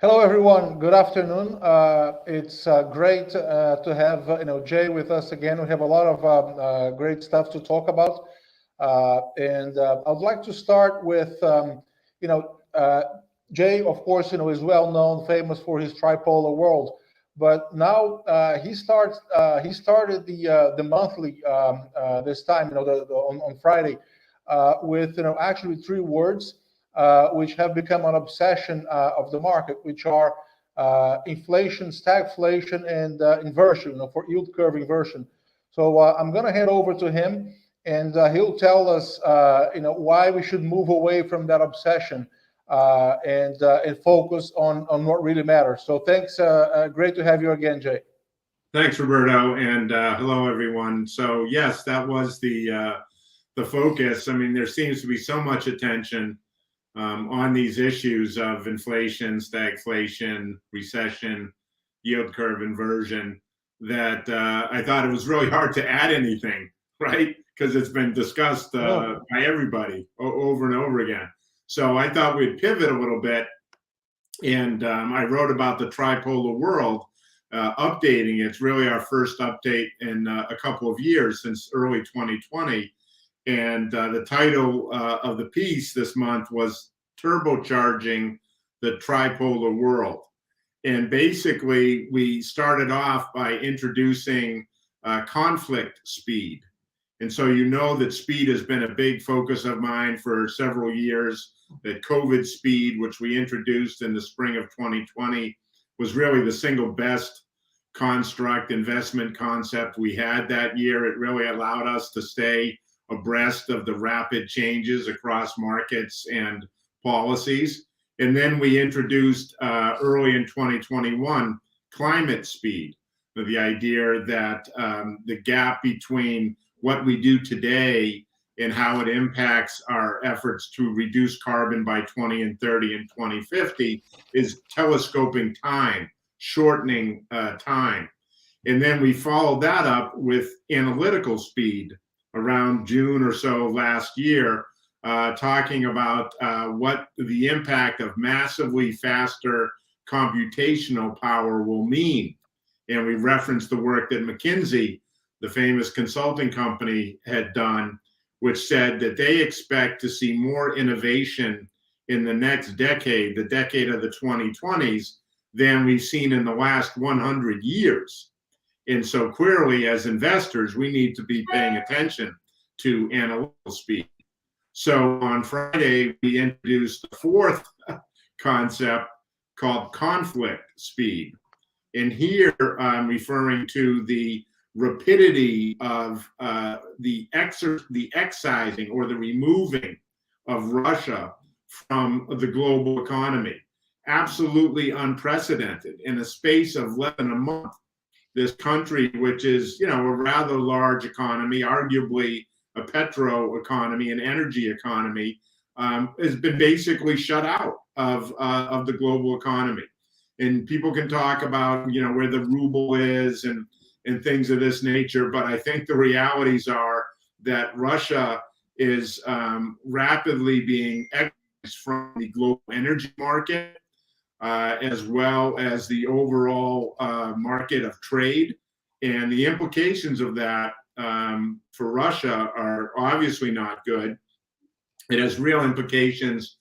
Hello, everyone. Good afternoon. It's great to have Jay with us again. We have a lot of great stuff to talk about, and I'd like to start with you know Jay. Of course, is well known, famous for his tripolar world, but now he started the monthly this time, on Friday, with actually three words which have become an obsession of the market, which are inflation, stagflation, and inversion, for yield curve inversion. So I'm going to hand over to him, and he'll tell us, why we should move away from that obsession and focus on what really matters. So thanks. Great to have you again, Jay. Thanks, Roberto, and hello, everyone. So yes, that was the focus. I mean, there seems to be so much attention on these issues of inflation, stagflation, recession, yield curve inversion that I thought it was really hard to add anything, right? Because it's been discussed by everybody over and over again. So I thought we'd pivot a little bit, and I wrote about the tripolar world, updating. It's really our first update in a couple of years since early 2020. And the title of the piece this month was Turbocharging the Tripolar World. And basically, we started off by introducing conflict speed. And so you know that speed has been a big focus of mine for several years. That COVID speed, which we introduced in the spring of 2020, was really the single best construct investment concept we had that year. It really allowed us to stay abreast of the rapid changes across markets and policies. And then we introduced early in 2021 climate speed, the idea that the gap between what we do today and how it impacts our efforts to reduce carbon by 20 and 30 and 2050 is telescoping time, shortening time. And then we followed that up with analytical speed around June or so last year, talking about what the impact of massively faster computational power will mean. And we referenced the work that McKinsey, the famous consulting company, had done, which said that they expect to see more innovation in the next decade, the decade of the 2020s, than we've seen in the last 100 years. And so clearly, as investors, we need to be paying attention to analytical speed. So on Friday, we introduced the fourth concept called conflict speed. And here I'm referring to the rapidity of the excising or the removing of Russia from the global economy. Absolutely unprecedented. In a space of less than a month, this country, which is, a rather large economy, arguably a petro economy, an energy economy, has been basically shut out of the global economy. And people can talk about, where the ruble is and things of this nature, but I think the realities are that Russia is rapidly being excised from the global energy market, as well as the overall market of trade. And the implications of that for Russia are obviously not good. It has real implications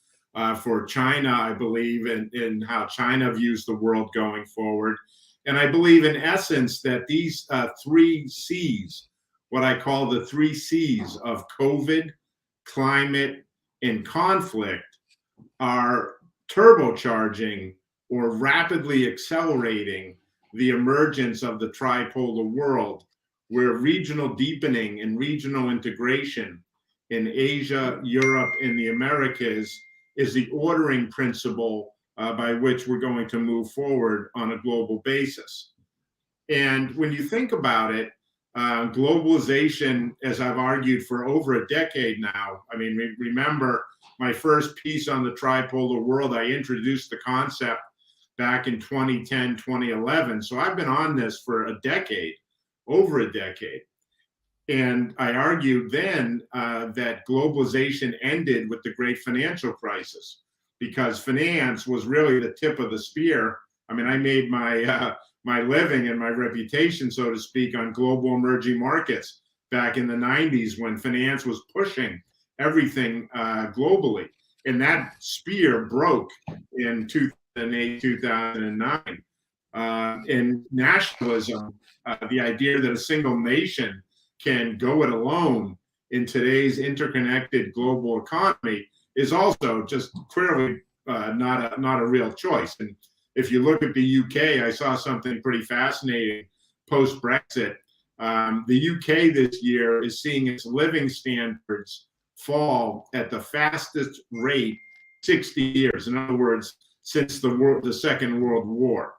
for China, I believe, in how China views the world going forward. And I believe, in essence, that these three C's, what I call the three C's of COVID, climate, and conflict, are turbocharging or rapidly accelerating the emergence of the tripolar world, where regional deepening and regional integration in Asia, Europe, and the Americas is the ordering principle by which we're going to move forward on a global basis. And when you think about it, globalization, as I've argued for over a decade now, I mean, remember my first piece on the tripolar world, I introduced the concept back in 2010, 2011. So I've been on this for a decade, over a decade. And I argued then that globalization ended with the great financial crisis. because finance was really the tip of the spear. I mean, I made my living and my reputation, so to speak, on global emerging markets back in the 90s when finance was pushing everything globally. And that spear broke in 2008, 2009. In nationalism, the idea that a single nation can go it alone in today's interconnected global economy is also just clearly not a real choice. And if you look at the UK, I saw something pretty fascinating post-Brexit. The UK this year is seeing its living standards fall at the fastest rate 60 years. In other words, since the Second World War.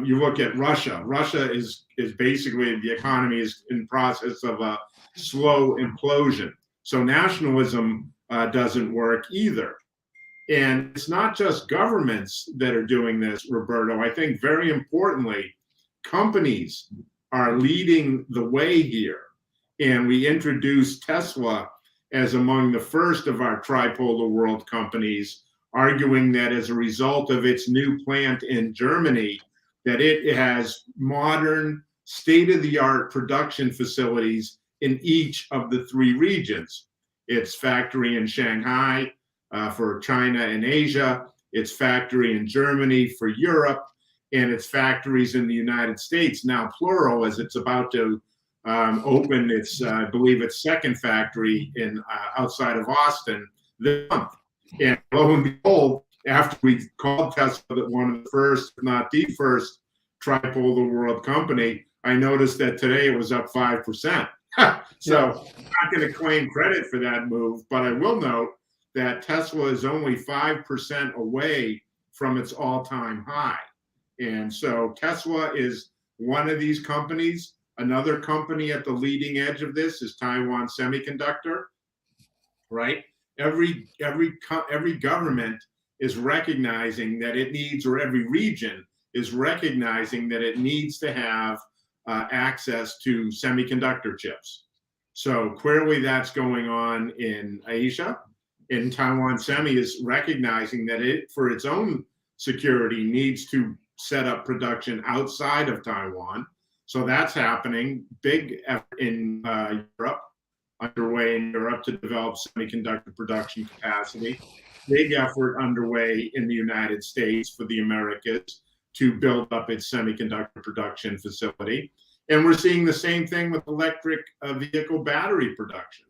You look at Russia. Russia is basically, the economy is in process of a slow implosion. So nationalism doesn't work either. And it's not just governments that are doing this, Roberto. I think very importantly, companies are leading the way here. And we introduced Tesla as among the first of our tripolar world companies, arguing that as a result of its new plant in Germany, that it has modern, state-of-the-art production facilities in each of the three regions. Its factory in Shanghai for China and Asia, its factory in Germany for Europe, and its factories in the United States, now plural, as it's about to open its, I believe, its second factory in outside of Austin this month. And lo and behold, after we called Tesla one of the first, if not the first, tripolar world company, I noticed that today it was up 5%. So I'm not going to claim credit for that move, but I will note that Tesla is only 5% away from its all-time high. And so Tesla is one of these companies. Another company at the leading edge of this is Taiwan Semiconductor, right? Every government is recognizing that it needs, or every region is recognizing that it needs to have access to semiconductor chips. So clearly that's going on in Asia. And Taiwan Semi is recognizing that it, for its own security, needs to set up production outside of Taiwan. So that's happening. Big effort in Europe, underway in Europe to develop semiconductor production capacity. Big effort underway in the United States for the Americas to build up its semiconductor production facility. And we're seeing the same thing with electric vehicle battery production.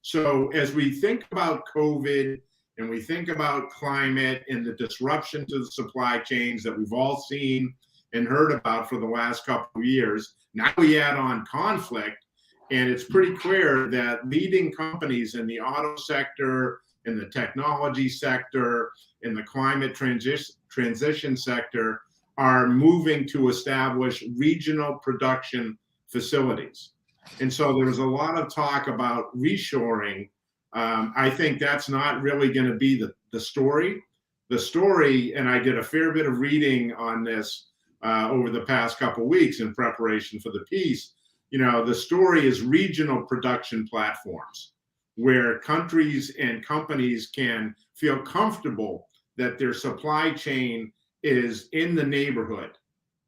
So as we think about COVID and we think about climate and the disruption to the supply chains that we've all seen and heard about for the last couple of years, now we add on conflict, and it's pretty clear that leading companies in the auto sector, in the technology sector, in the climate transition sector are moving to establish regional production facilities. And so there's a lot of talk about reshoring. I think that's not really going to be the story. The story, and I did a fair bit of reading on this over the past couple of weeks in preparation for the piece. You know, the story is regional production platforms where countries and companies can feel comfortable that their supply chain is in the neighborhood,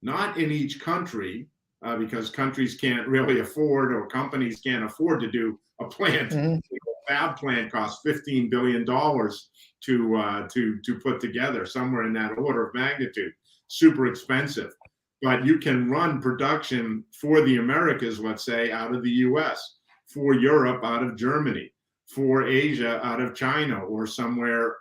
not in each country, because countries can't really afford, or companies can't afford to do a plant. Mm-hmm. A fab plant costs $15 billion to put together, somewhere in that order of magnitude. Super expensive. But you can run production for the Americas, let's say, out of the US, for Europe out of Germany, for Asia out of China, or somewhere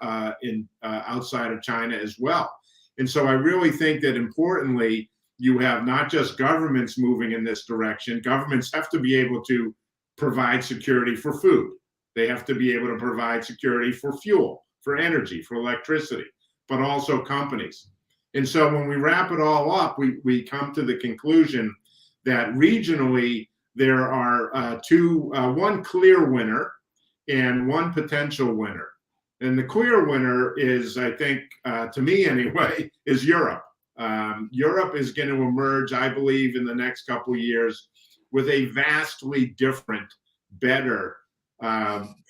outside of China as well. And so I really think that importantly, you have not just governments moving in this direction. Governments have to be able to provide security for food. They have to be able to provide security for fuel, for energy, for electricity, but also companies. And so when we wrap it all up, we come to the conclusion that regionally there are one clear winner and one potential winner. And the clear winner is, I think, to me anyway, is Europe. Europe is going to emerge, I believe, in the next couple of years with a vastly different, better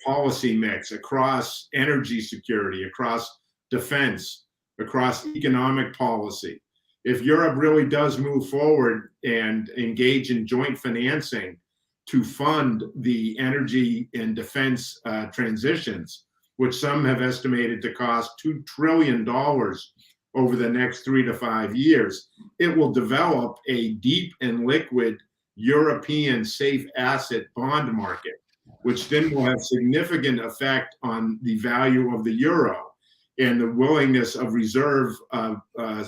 policy mix across energy security, across defense, across economic policy. If Europe really does move forward and engage in joint financing to fund the energy and defense transitions, which some have estimated to cost $2 trillion over the next 3 to 5 years, it will develop a deep and liquid European safe asset bond market, which then will have significant effect on the value of the euro and the willingness of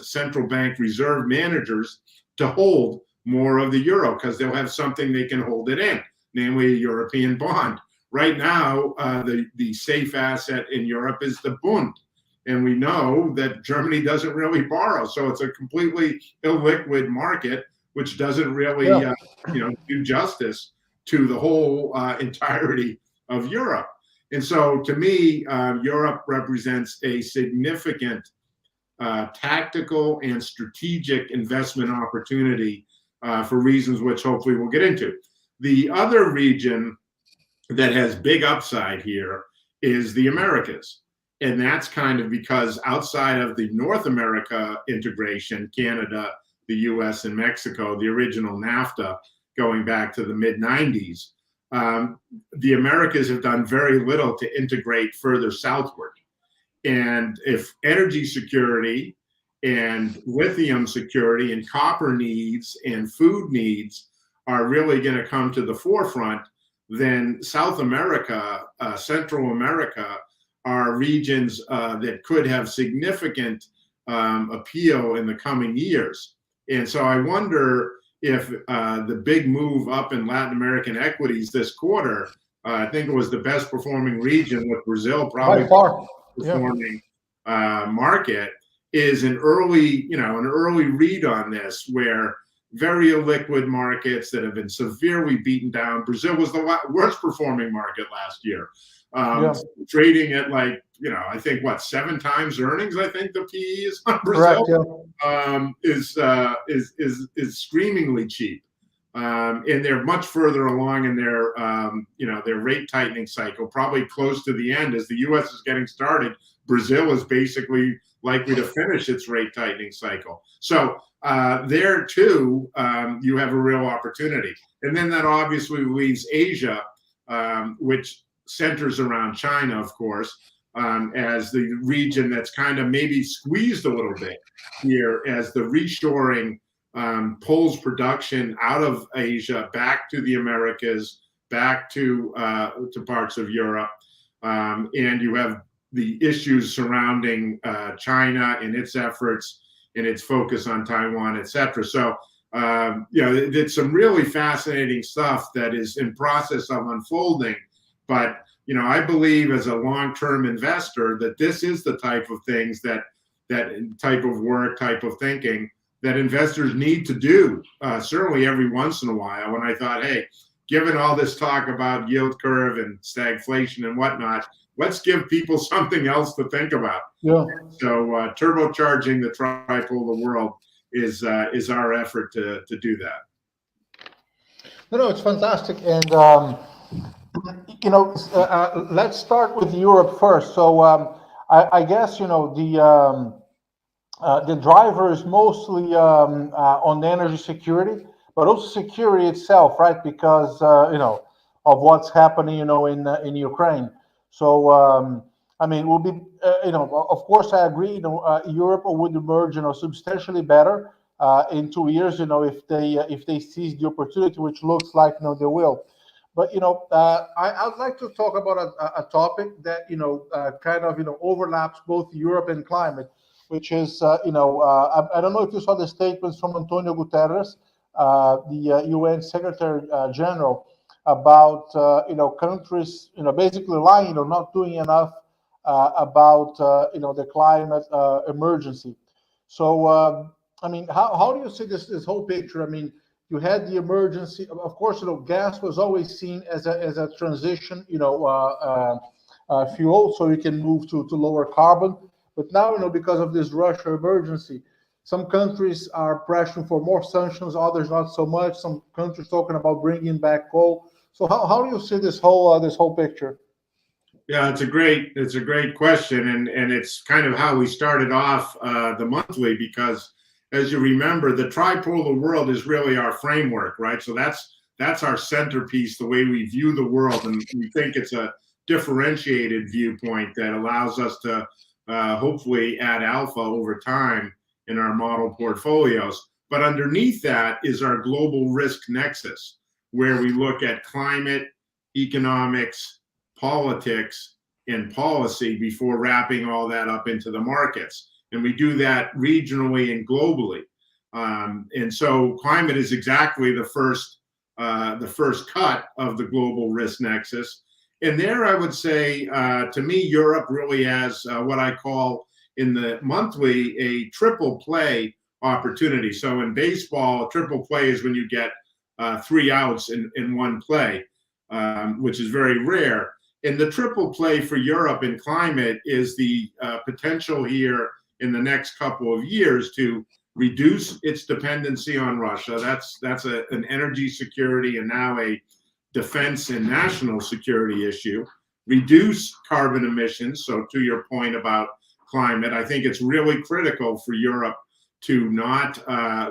central bank reserve managers to hold more of the euro, because they'll have something they can hold it in, namely a European bond. Right now, the safe asset in Europe is the Bund. And we know that Germany doesn't really borrow. So it's a completely illiquid market, which doesn't really do justice to the whole entirety of Europe. And so to me, Europe represents a significant tactical and strategic investment opportunity for reasons which hopefully we'll get into. The other region that has big upside here is the Americas. And that's kind of because outside of the North America integration, Canada, the US, and Mexico, the original NAFTA going back to the mid-90s, the Americas have done very little to integrate further southward. And if energy security and lithium security and copper needs and food needs are really going to come to the forefront, then South America, Central America, are regions that could have significant appeal in the coming years. And so I wonder if the big move up in Latin American equities this quarter, I think it was the best performing region, with Brazil probably by far performing market, is an early read on this, where very illiquid markets that have been severely beaten down. Brazil was the worst performing market last year. Trading at I think 7 times earnings. I think the PE is on Brazil. Correct, is screamingly cheap, and they're much further along in their their rate tightening cycle, probably close to the end. As the U.S. is getting started, Brazil is basically likely to finish its rate tightening cycle. So there too, you have a real opportunity, and then that obviously leaves Asia, which centers around China, of course, as the region that's kind of maybe squeezed a little bit here, as the reshoring pulls production out of Asia back to the Americas, back to parts of Europe, and you have the issues surrounding China and its efforts and its focus on Taiwan, et cetera. So it's some really fascinating stuff that is in process of unfolding. But I believe as a long-term investor that this is the type of things that type of work, type of thinking that investors need to do, certainly every once in a while. And I thought, hey, given all this talk about yield curve and stagflation and whatnot, let's give people something else to think about. Yeah. So turbocharging the tripolar world is our effort to do that. No, it's fantastic. And let's start with Europe first. So I guess the driver is mostly on the energy security, but also security itself, right? Because of what's happening in Ukraine. So it will be of course I agree. Europe would emerge substantially better in 2 years. If they seize the opportunity, which looks like they will. But I'd like to talk about a topic that kind of overlaps both Europe and climate, which is I don't know if you saw the statements from Antonio Guterres, the UN Secretary General, about countries basically lying or not doing enough about the climate emergency. So how do you see this whole picture? You had the emergency. Of course, gas was always seen as a transition, fuel, so you can move to lower carbon. But now, because of this Russia emergency, some countries are pressuring for more sanctions, others not so much. Some countries talking about bringing back coal. So how do you see this whole picture? Yeah, it's a great question, and it's kind of how we started off the monthly, because as you remember, the tripolar world is really our framework, right? So that's our centerpiece, the way we view the world, and we think it's a differentiated viewpoint that allows us to hopefully add alpha over time in our model portfolios. But underneath that is our global risk nexus, where we look at climate, economics, politics, and policy before wrapping all that up into the markets. And we do that regionally and globally. And so climate is exactly the first cut of the global risk nexus. And there, I would say, to me, Europe really has what I call in the monthly a triple play opportunity. So in baseball, triple play is when you get 3 outs in one play, which is very rare. And the triple play for Europe in climate is the potential here in the next couple of years to reduce its dependency on Russia. That's an energy security and now a defense and national security issue. Reduce carbon emissions. So to your point about climate, I think it's really critical for Europe to not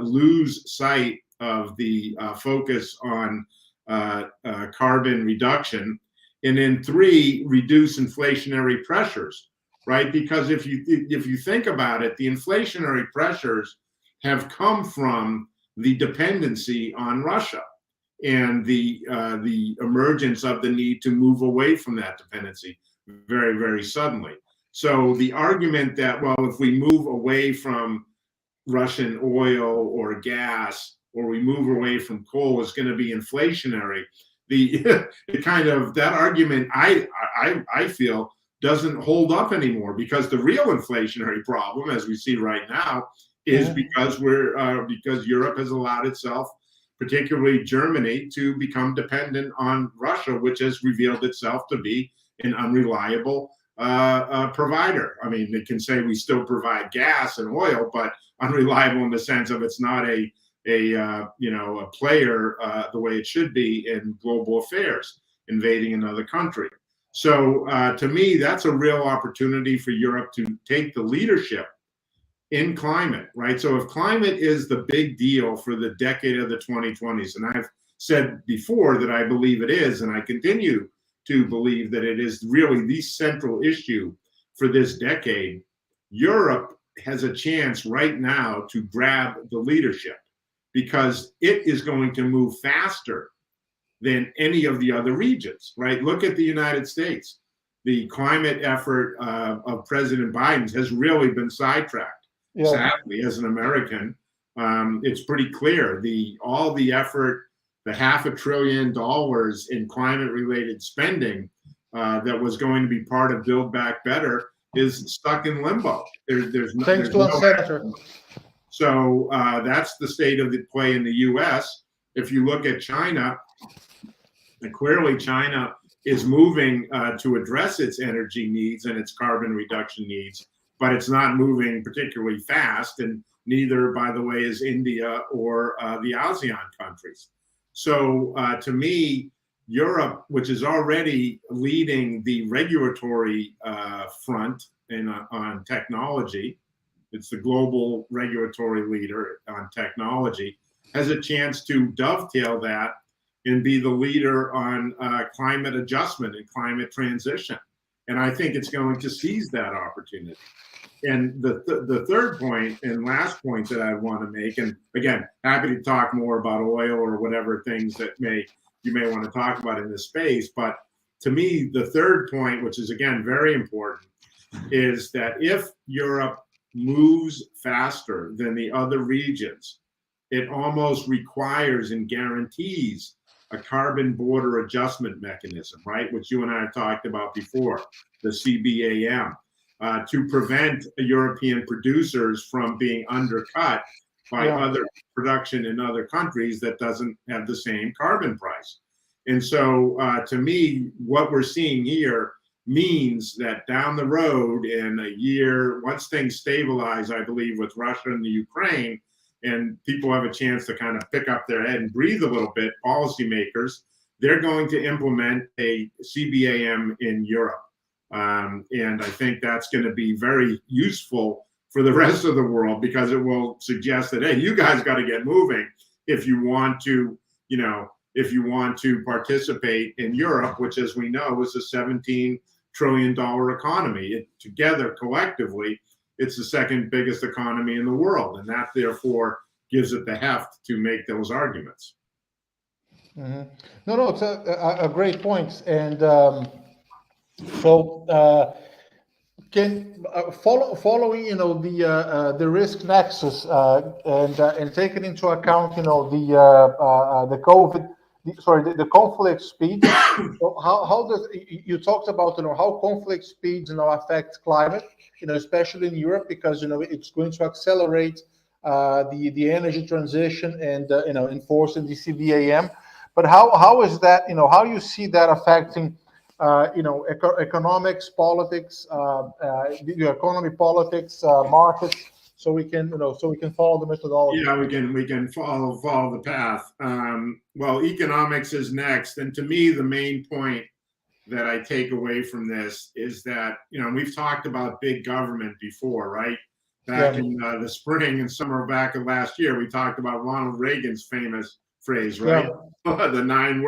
lose sight of the focus on carbon reduction. And then 3, reduce inflationary pressures, right? Because if you think about it, the inflationary pressures have come from the dependency on Russia and the emergence of the need to move away from that dependency very, very suddenly. So the argument that, well, if we move away from Russian oil or gas, or we move away from coal, is going to be inflationary. The kind of that argument I feel doesn't hold up anymore, because the real inflationary problem, as we see right now, is because because Europe has allowed itself, particularly Germany, to become dependent on Russia, which has revealed itself to be an unreliable provider. I mean, they can say we still provide gas and oil, but unreliable in the sense of it's not a player the way it should be in global affairs, invading another country. So to me, that's a real opportunity for Europe to take the leadership in climate, right? So if climate is the big deal for the decade of the 2020s, and I've said before that I believe it is, and I continue to believe that it is really the central issue for this decade, Europe has a chance right now to grab the leadership, because it is going to move faster than any of the other regions, right? Look at the United States. The climate effort of President Biden has really been sidetracked. Yeah. Sadly, as an American, it's pretty clear all the effort, the $500 billion in climate-related spending that was going to be part of Build Back Better is stuck in limbo. There's no Senator. So that's the state of the play in the U.S. If you look at China, clearly China is moving to address its energy needs and its carbon reduction needs, but it's not moving particularly fast, and neither, by the way, is India or the ASEAN countries. So to me, Europe, which is already leading the regulatory front on technology, it's the global regulatory leader on technology, has a chance to dovetail that and be the leader on climate adjustment and climate transition. And I think it's going to seize that opportunity. And the third point and last point that I want to make, and again, happy to talk more about oil or whatever things that you may want to talk about in this space, but to me, the third point, which is again very important, is that if Europe moves faster than the other regions, it almost requires and guarantees a carbon border adjustment mechanism, right? Which you and I have talked about before, the CBAM, to prevent European producers from being undercut by other production in other countries that doesn't have the same carbon price. And so to me, what we're seeing here means that down the road in a year, once things stabilize, I believe, with Russia and the Ukraine, and people have a chance to kind of pick up their head and breathe a little bit, policymakers, they're going to implement a CBAM in Europe. And I think that's going to be very useful for the rest of the world, because it will suggest that, hey, you guys got to get moving if you want to, if you want to participate in Europe, which, as we know, is a $17 trillion economy. Together, collectively, it's the second biggest economy in the world. And that, therefore, gives it the heft to make those arguments. Mm-hmm. No, it's a great point. And so following the risk nexus and taking into account the COVID, the conflict speed. So how does you talked about how conflict speeds affect climate, especially in Europe, because it's going to accelerate the energy transition and enforcing the CBAM. But how is that, how do you see that affecting economics, politics, the economy, politics, markets, so we can follow the methodology? Yeah, we can follow the path. Well, economics is next, and to me, the main point that I take away from this is that we've talked about big government before, right? Back in the spring and summer back of last year, we talked about Ronald Reagan's famous phrase, right? Yeah. The nine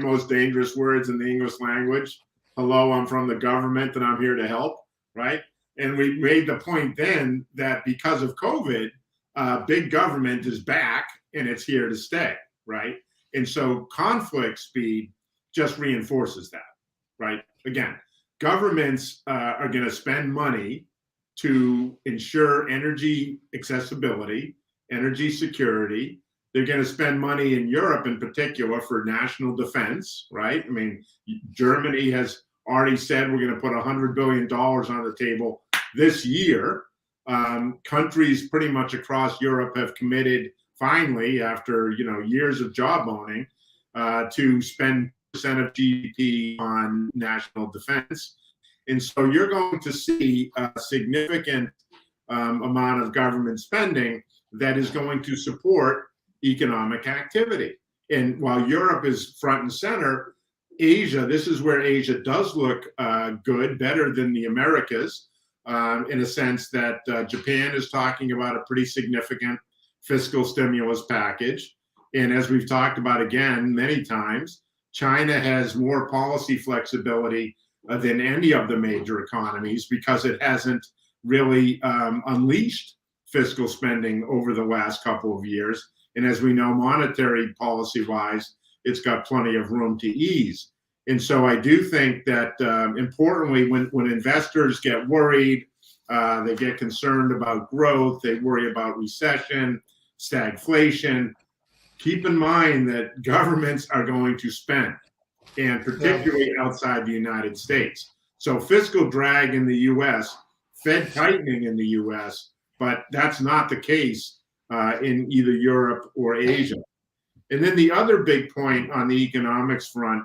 most dangerous words in the English language. Hello, I'm from the government and I'm here to help, right? And we made the point then that because of COVID, big government is back and it's here to stay, right? And so conflict speed just reinforces that, right? Again, governments are going to spend money to ensure energy accessibility, energy security. They're going to spend money in Europe in particular for national defense, right? I mean, Germany has already said we're going to put $100 billion on the table this year. Countries pretty much across Europe have committed finally, after years of jawboning, to spend percent of GDP on national defense. And so you're going to see a significant amount of government spending that is going to support economic activity. And while Europe is front and center, Asia, this is where Asia does look good, better than the Americas, in a sense that Japan is talking about a pretty significant fiscal stimulus package. And as we've talked about again many times, China has more policy flexibility than any of the major economies because it hasn't really unleashed fiscal spending over the last couple of years. And as we know, monetary policy-wise, it's got plenty of room to ease. And so I do think that importantly, when investors get worried, they get concerned about growth, they worry about recession, stagflation, keep in mind that governments are going to spend, and particularly outside the United States. So fiscal drag in the US, Fed tightening in the US, but that's not the case in either Europe or Asia. And then the other big point on the economics front,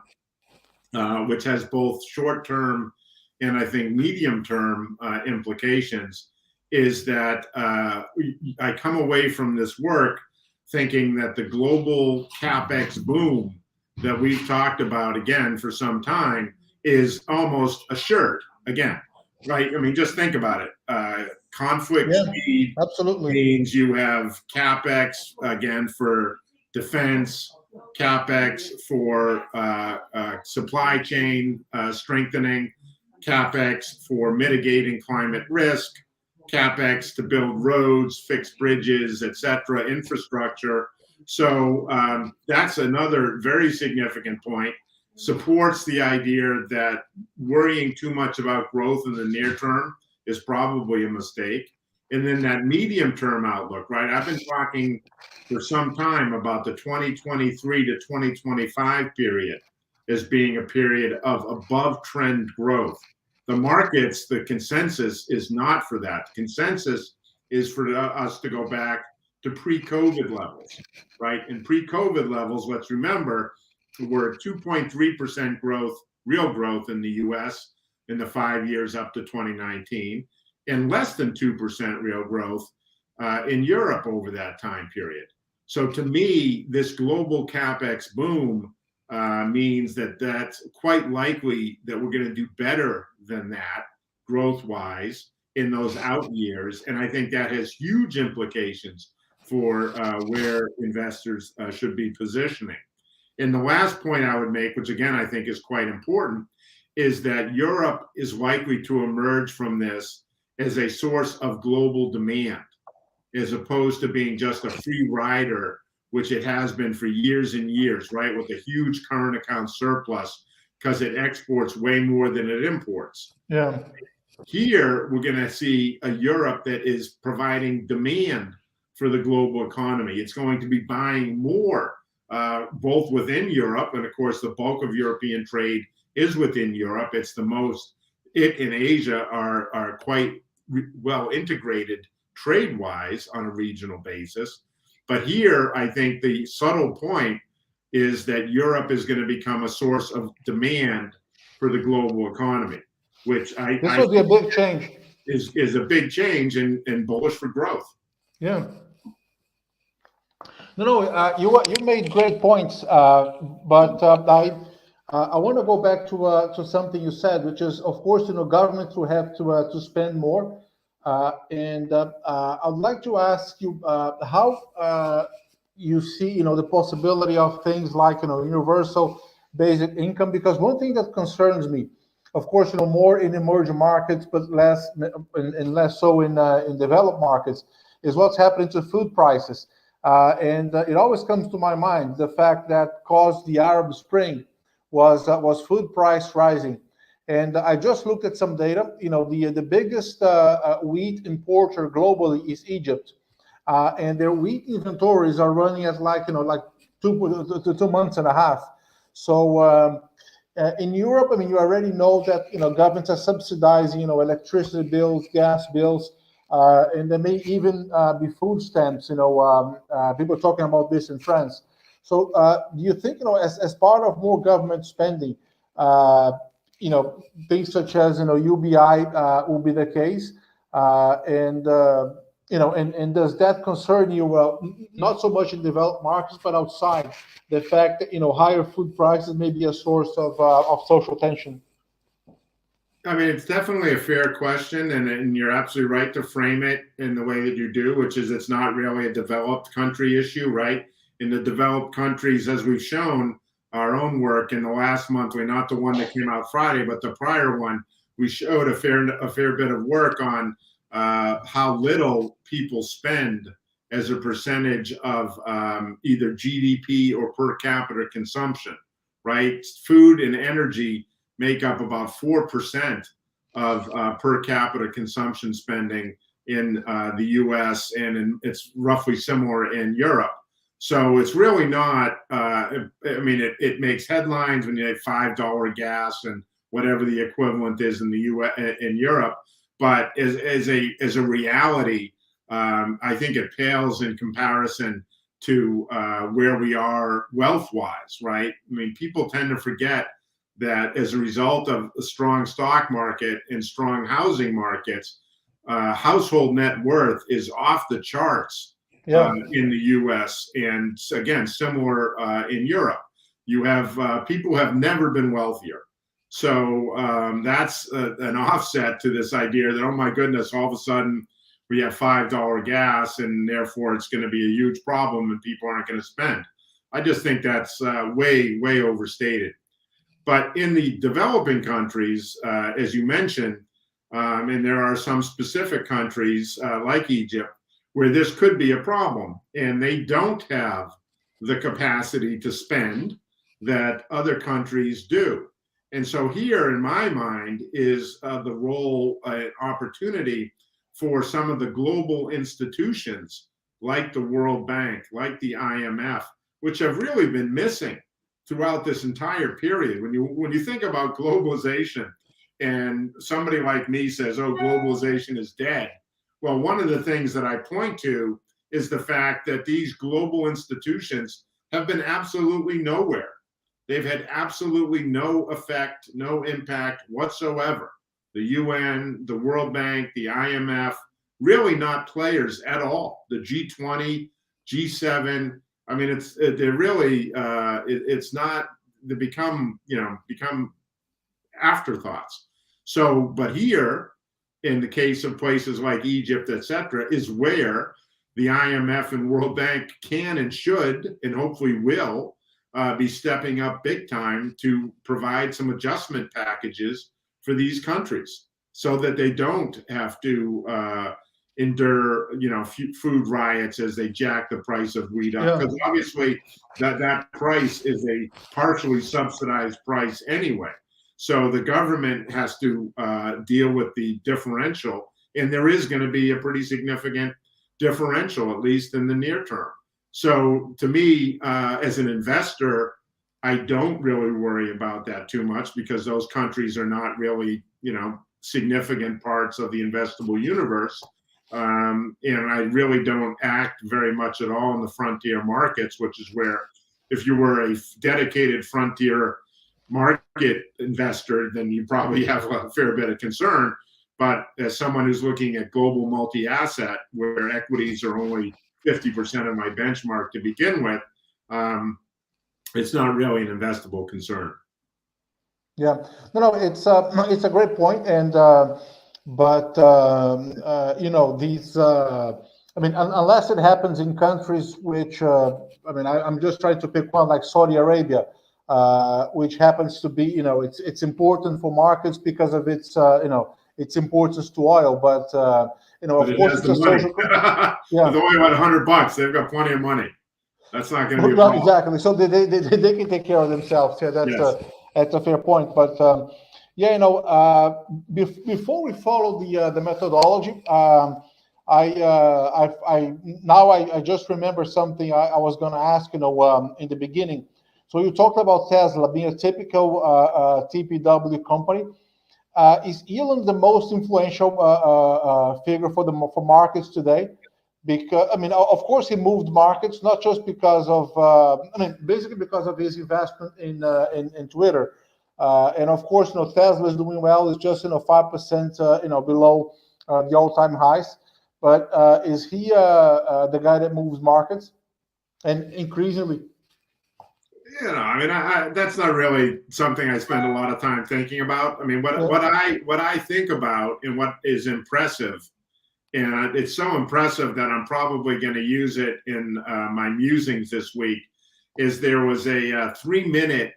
which has both short-term and I think medium-term implications, is that I come away from this work thinking that the global CapEx boom that we've talked about again for some time is almost assured again, right? I mean, just think about it. Conflict speed absolutely means you have CapEx again for defense, CapEx for supply chain strengthening, CapEx for mitigating climate risk, CapEx to build roads, fix bridges, etc., infrastructure. So that's another very significant point. Supports the idea that worrying too much about growth in the near term is probably a mistake. And then that medium-term outlook, right? I've been talking for some time about the 2023 to 2025 period as being a period of above-trend growth. The markets, the consensus is not for that. The consensus is for us to go back to pre-COVID levels, right? And pre-COVID levels, let's remember, were 2.3% growth, real growth in the US in the 5 years up to 2019, and less than 2% real growth in Europe over that time period. So to me, this global CapEx boom means that that's quite likely that we're going to do better than that growth-wise in those out years. And I think that has huge implications for where investors should be positioning. And the last point I would make, which again I think is quite important, is that Europe is likely to emerge from this as a source of global demand, as opposed to being just a free rider, which it has been for years and years, right? With a huge current account surplus because it exports way more than it imports. Yeah. Here, we're going to see a Europe that is providing demand for the global economy. It's going to be buying more, both within Europe, and of course, the bulk of European trade is within Europe. It's the most, it and Asia are quite well integrated trade-wise on a regional basis. But here, I think the subtle point is that Europe is going to become a source of demand for the global economy, which This would be a big change. Is a big change and bullish for growth. Yeah. No, you made great points, but I want to go back to something you said, which is, of course, governments will have to spend more, and I'd like to ask you how you see the possibility of things like universal basic income, because one thing that concerns me, of course, more in emerging markets, but less and less so in developed markets, is what's happening to food prices. And it always comes to my mind the fact that caused the Arab Spring was food price rising. And I just looked at some data. The biggest wheat importer globally is Egypt, and their wheat inventories are running at like 2 months and a half. So in Europe, you already know that governments are subsidizing electricity bills, gas bills. And there may even be food stamps. People are talking about this in France. So, do you think, as part of more government spending, things such as UBI will be the case, and does that concern you? Well, not so much in developed markets, but outside, the fact that higher food prices may be a source of social tension. It's definitely a fair question, and you're absolutely right to frame it in the way that you do, which is it's not really a developed country issue, right? In the developed countries, as we've shown our own work in the last monthly, not the one that came out Friday, but the prior one, we showed a fair bit of work on how little people spend as a percentage of either GDP or per capita consumption, right? Food and energy make up about 4% of per capita consumption spending in the US, and it's roughly similar in Europe. So it's really not, it makes headlines when you have $5 gas and whatever the equivalent is in the US, in Europe, but as a reality, I think it pales in comparison to where we are wealth-wise, right? People tend to forget that as a result of a strong stock market and strong housing markets, household net worth is off the charts in the US, and again, similar in Europe. You have people who have never been wealthier. So that's an offset to this idea that, oh my goodness, all of a sudden we have $5 gas and therefore it's going to be a huge problem and people aren't going to spend. I just think that's way overstated. But in the developing countries, as you mentioned, and there are some specific countries like Egypt where this could be a problem, and they don't have the capacity to spend that other countries do. And so here, in my mind, is the role, opportunity for some of the global institutions like the World Bank, like the IMF, which have really been missing throughout this entire period. When you think about globalization and somebody like me says, oh, globalization is dead. Well, one of the things that I point to is the fact that these global institutions have been absolutely nowhere. They've had absolutely no effect, no impact whatsoever. The UN, the World Bank, the IMF, really not players at all. The G20, G7, it's not they become afterthoughts. So, but here, in the case of places like Egypt, etc., is where the IMF and World Bank can and should, and hopefully will, be stepping up big time to provide some adjustment packages for these countries, so that they don't have to endure, food riots as they jack the price of wheat up. Because obviously that price is a partially subsidized price anyway. So the government has to deal with the differential, and there is going to be a pretty significant differential, at least in the near term. So to me, as an investor, I don't really worry about that too much, because those countries are not really, significant parts of the investable universe. And I really don't act very much at all in the frontier markets, which is where, if you were a dedicated frontier market investor, then you probably have a fair bit of concern. But as someone who's looking at global multi-asset, where equities are only 50% of my benchmark to begin with, it's not really an investable concern. Yeah, no, it's a great point, and these. Unless it happens in countries which, I'm just trying to pick one, like Saudi Arabia, which happens to be, it's important for markets because of its, its importance to oil, but of course it's a social. Yeah, the oil at $100, they've got plenty of money. That's not going to be a problem. Exactly. So they can take care of themselves. Yeah, that's a fair point. But before we follow the methodology, I just remember something I was going to ask. In the beginning. So you talked about Tesla being a typical TPW company. Is Elon the most influential figure for markets today? Because of course, he moved markets not just because of basically because of his investment in Twitter, and of course, Tesla is doing well. It's just 5% below the all-time highs. But is he the guy that moves markets, and increasingly? That's not really something I spend a lot of time thinking about. What I think about, and what is impressive, and it's so impressive that I'm probably going to use it in my musings this week, is there was a 3-minute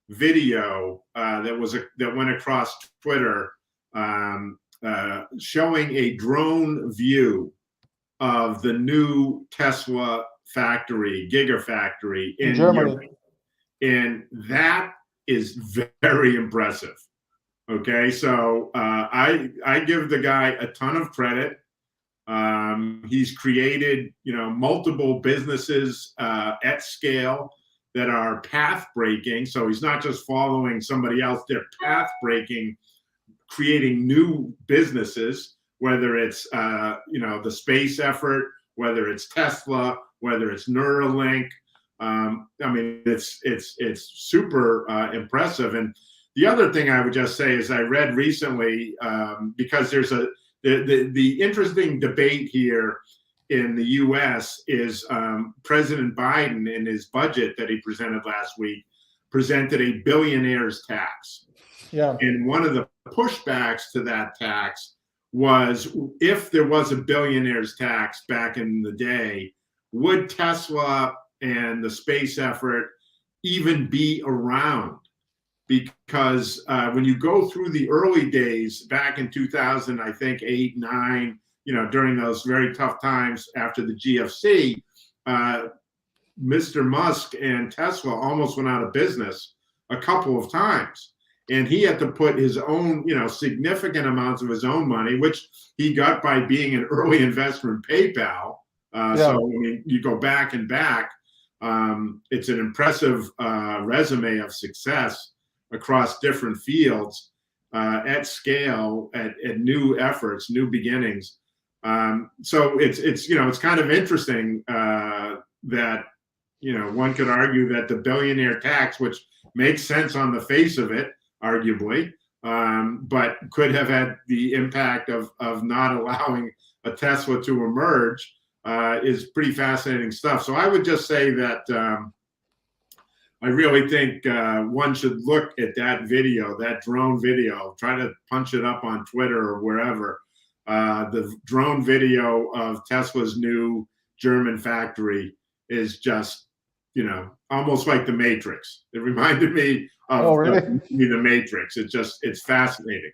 video that went across Twitter, showing a drone view of the new Tesla factory, Gigafactory in Germany. And that is very impressive. Okay, so I give the guy a ton of credit. He's created, multiple businesses at scale that are path breaking. So he's not just following somebody else; they're path breaking, creating new businesses. Whether it's the space effort, whether it's Tesla, whether it's Neuralink. It's super impressive. And the other thing I would just say is, I read recently, because there's the interesting debate here in the U.S. is President Biden, in his budget that he presented last week, presented a billionaire's tax. Yeah. And one of the pushbacks to that tax was, if there was a billionaire's tax back in the day, would Tesla and the space effort even be around? Because when you go through the early days back in 2000, I think 8, 9, during those very tough times after the GFC, Mr. Musk and Tesla almost went out of business a couple of times. And he had to put his own, significant amounts of his own money, which he got by being an early investor in PayPal. So you go back and back. It's an impressive resume of success across different fields, at scale, at new efforts, new beginnings. So it's kind of interesting that one could argue that the billionaire tax, which makes sense on the face of it, arguably, but could have had the impact of not allowing a Tesla to emerge, is pretty fascinating stuff. So I would just say that I really think one should look at that video, that drone video, try to punch it up on Twitter or wherever. The drone video of Tesla's new German factory is just, almost like the Matrix. It reminded me of the Matrix. It's fascinating.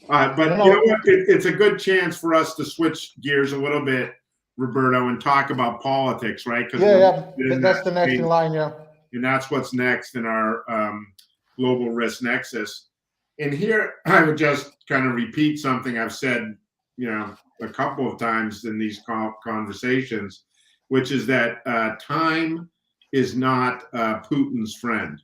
But you know what? It's a good chance for us to switch gears a little bit, Roberto, and talk about politics, right? That's the next in line, yeah. And that's what's next in our global risk nexus. And here I would just kind of repeat something I've said, a couple of times in these conversations, which is that time is not Putin's friend.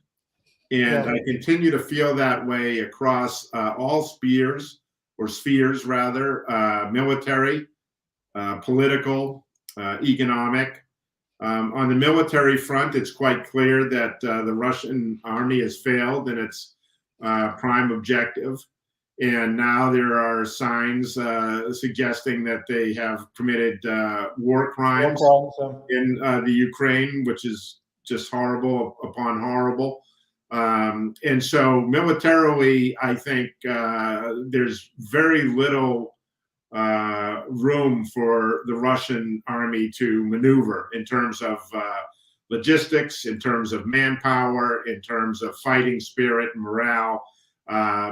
And I continue to feel that way across all spheres, military, political, economic. On the military front, it's quite clear that the Russian army has failed in its prime objective. And now there are signs suggesting that they have committed war crimes in the Ukraine, which is just horrible upon horrible. And so militarily, I think there's very little room for the Russian army to maneuver in terms of logistics, in terms of manpower, in terms of fighting spirit and morale.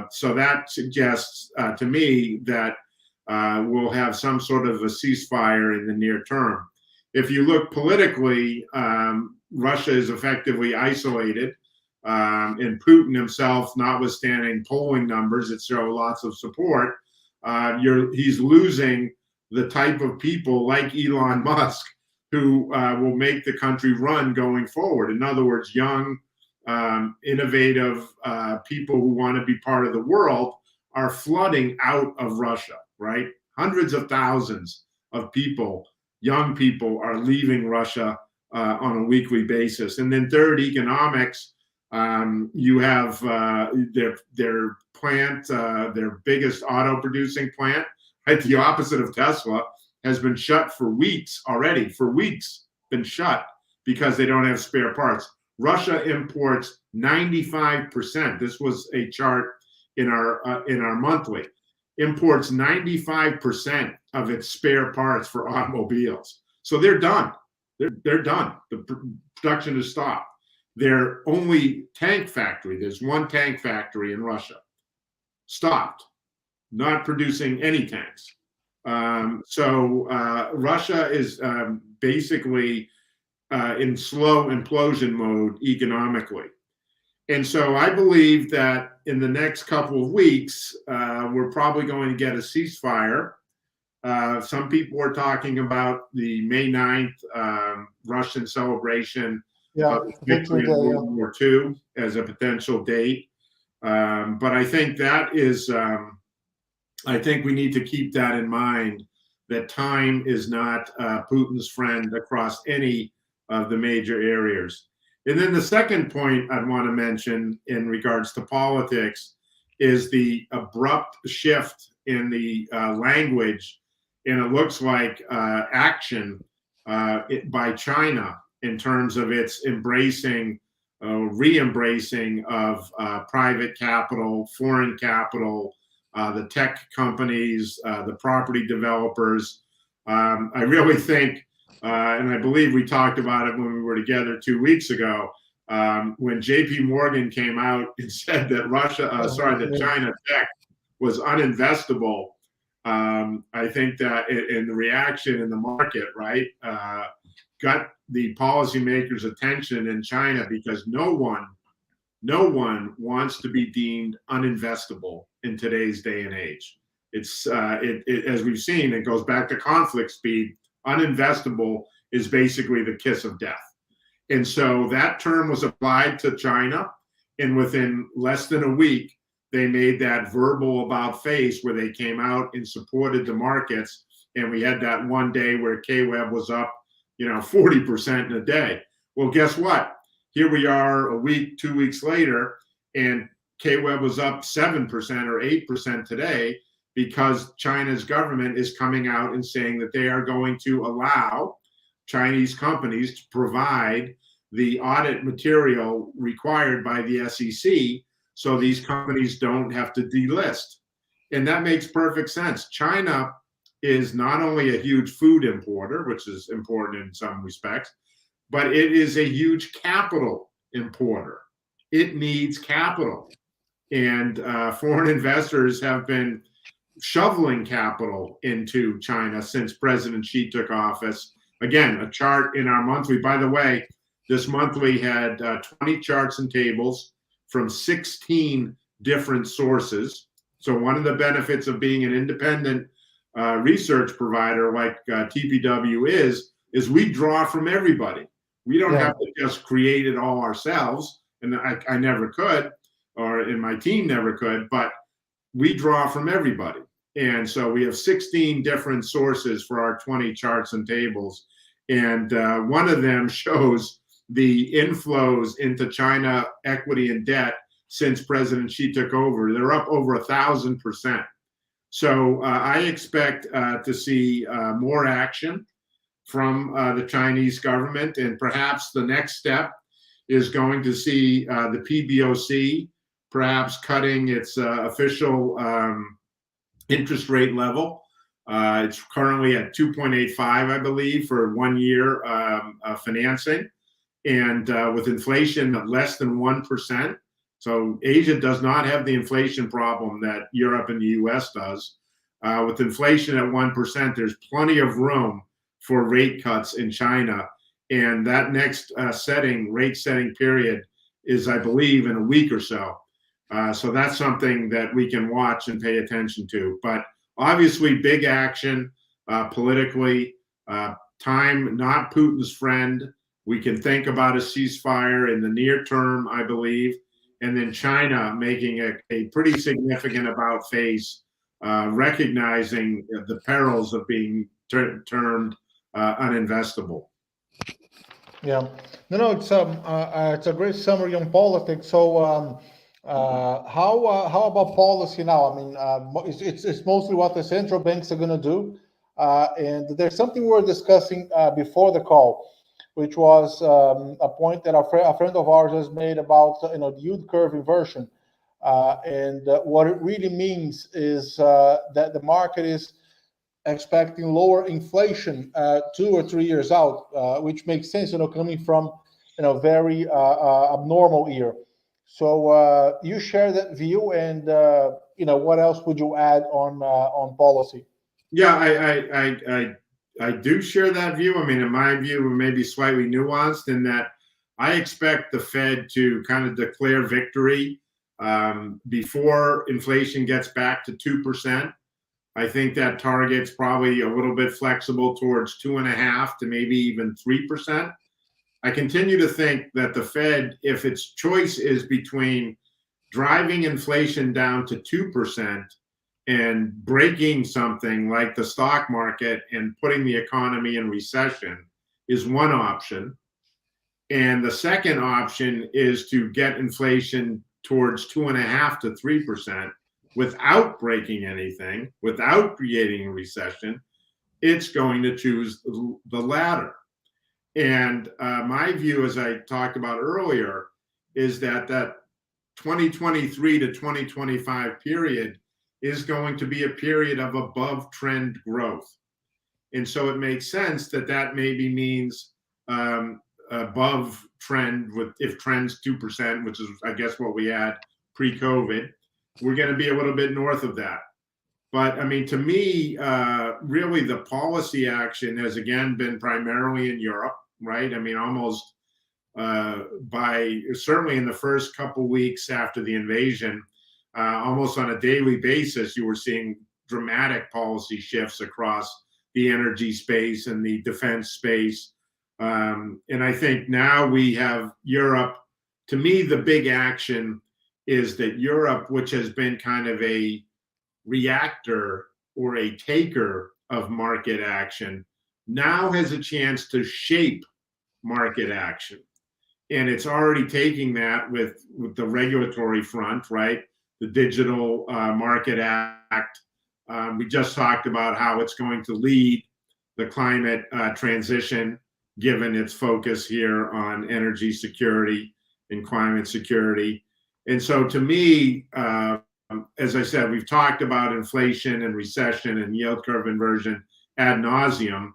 So that suggests to me that we'll have some sort of a ceasefire in the near term. If you look politically, Russia is effectively isolated. And Putin himself, notwithstanding polling numbers that show lots of support, he's losing the type of people like Elon Musk who will make the country run going forward. In other words, young, innovative people who want to be part of the world are flooding out of Russia, right? Hundreds of thousands of people, young people, are leaving Russia on a weekly basis. And then third, economics. You have their plant, their biggest auto producing plant, right? The opposite of Tesla, has been shut for weeks already, been shut because they don't have spare parts. Russia imports 95%. This was a chart in our monthly. Imports 95% of its spare parts for automobiles. So they're done. They're done. The production is stopped. Their only tank factory, there's one tank factory in Russia, stopped, not producing any tanks. So Russia is basically in slow implosion mode economically. And so I believe that in the next couple of weeks, we're probably going to get a ceasefire. Some people are talking about the May 9th Russian celebration of victory in World War II as a potential date. But I think that is, I think we need to keep that in mind, that time is not Putin's friend across any of the major areas. And then the second point I'd want to mention in regards to politics is the abrupt shift in the language, and it looks like action by China in terms of its embracing, re-embracing of private capital, foreign capital, the tech companies, the property developers. I really think, and I believe we talked about it when we were together 2 weeks ago, when JP Morgan came out and said that that China tech was uninvestable. I think that in the reaction in the market, right, got the policymakers' attention in China, because no one wants to be deemed uninvestable in today's day and age. It's as we've seen, it goes back to conflict speed. Uninvestable is basically the kiss of death. And so that term was applied to China, and within less than a week, they made that verbal about face where they came out and supported the markets. And we had that one day where K-Web was up, 40% in a day. Well, guess what? Here we are a week, 2 weeks later, and K-Web was up 7% or 8% today, because China's government is coming out and saying that they are going to allow Chinese companies to provide the audit material required by the SEC so these companies don't have to delist. And that makes perfect sense. China is not only a huge food importer, which is important in some respects, but it is a huge capital importer. It needs capital. And foreign investors have been shoveling capital into China since President Xi took office. Again, a chart in our monthly. By the way, this monthly had 20 charts and tables from 16 different sources. So one of the benefits of being an independent research provider like TPW is we draw from everybody. We don't have to just create it all ourselves, and I never could, and my team never could, but we draw from everybody. And so we have 16 different sources for our 20 charts and tables. And one of them shows the inflows into China equity and debt since President Xi took over. They're up over 1,000%. So I expect to see more action from the Chinese government. And perhaps the next step is going to see the PBOC perhaps cutting its official interest rate level. It's currently at 2.85, I believe, for 1 year financing. And with inflation at less than 1%, so Asia does not have the inflation problem that Europe and the US does. With inflation at 1%, there's plenty of room for rate cuts in China. And that next rate setting period is, I believe, in a week or so. So that's something that we can watch and pay attention to. But obviously, big action politically. Time not Putin's friend. We can think about a ceasefire in the near term, I believe. And then China making a pretty significant about face, recognizing the perils of being termed uninvestable. Yeah, no, it's a great summary on politics. So, how about policy now? I mean, it's mostly what the central banks are going to do, and there's something we were discussing before the call, which was a point that a friend of ours has made about the yield curve inversion, and what it really means is that the market is expecting lower inflation 2 or 3 years out, which makes sense, coming from very abnormal year. So you share that view, and what else would you add on policy? Yeah, I do share that view. I mean, in my view, it may be slightly nuanced in that I expect the Fed to kind of declare victory before inflation gets back to 2%. I think that target's probably a little bit flexible towards 2.5% to maybe even 3%. I continue to think that the Fed, if its choice is between driving inflation down to 2% and breaking something like the stock market and putting the economy in recession, is one option. And the second option is to get inflation towards 2.5% to 3%. Without breaking anything, without creating a recession, it's going to choose the latter. And my view, as I talked about earlier, is that 2023 to 2025 period is going to be a period of above trend growth. And so it makes sense that maybe means above trend, if trend's 2%, which is, I guess, what we had pre-COVID. We're going to be a little bit north of that. But I mean, to me, really the policy action has again been primarily in Europe, right? I mean, almost certainly in the first couple weeks after the invasion, almost on a daily basis, you were seeing dramatic policy shifts across the energy space and the defense space. And I think now we have Europe. To me, the big action is that Europe, which has been kind of a reactor or a taker of market action, now has a chance to shape market action. And it's already taking that with the regulatory front, right? The Digital Market Act. We just talked about how it's going to lead the climate transition. given its focus here on energy security and climate security. And so to me, as I said, we've talked about inflation and recession and yield curve inversion ad nauseum.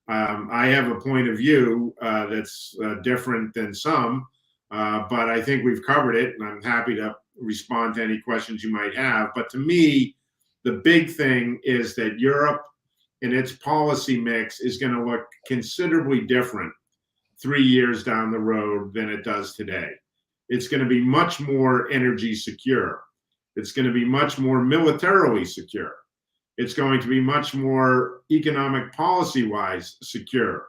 I have a point of view that's different than some, but I think we've covered it, and I'm happy to respond to any questions you might have. But to me, the big thing is that Europe and its policy mix is going to look considerably different 3 years down the road than it does today. It's going to be much more energy secure. It's going to be much more militarily secure. It's going to be much more economic policy-wise secure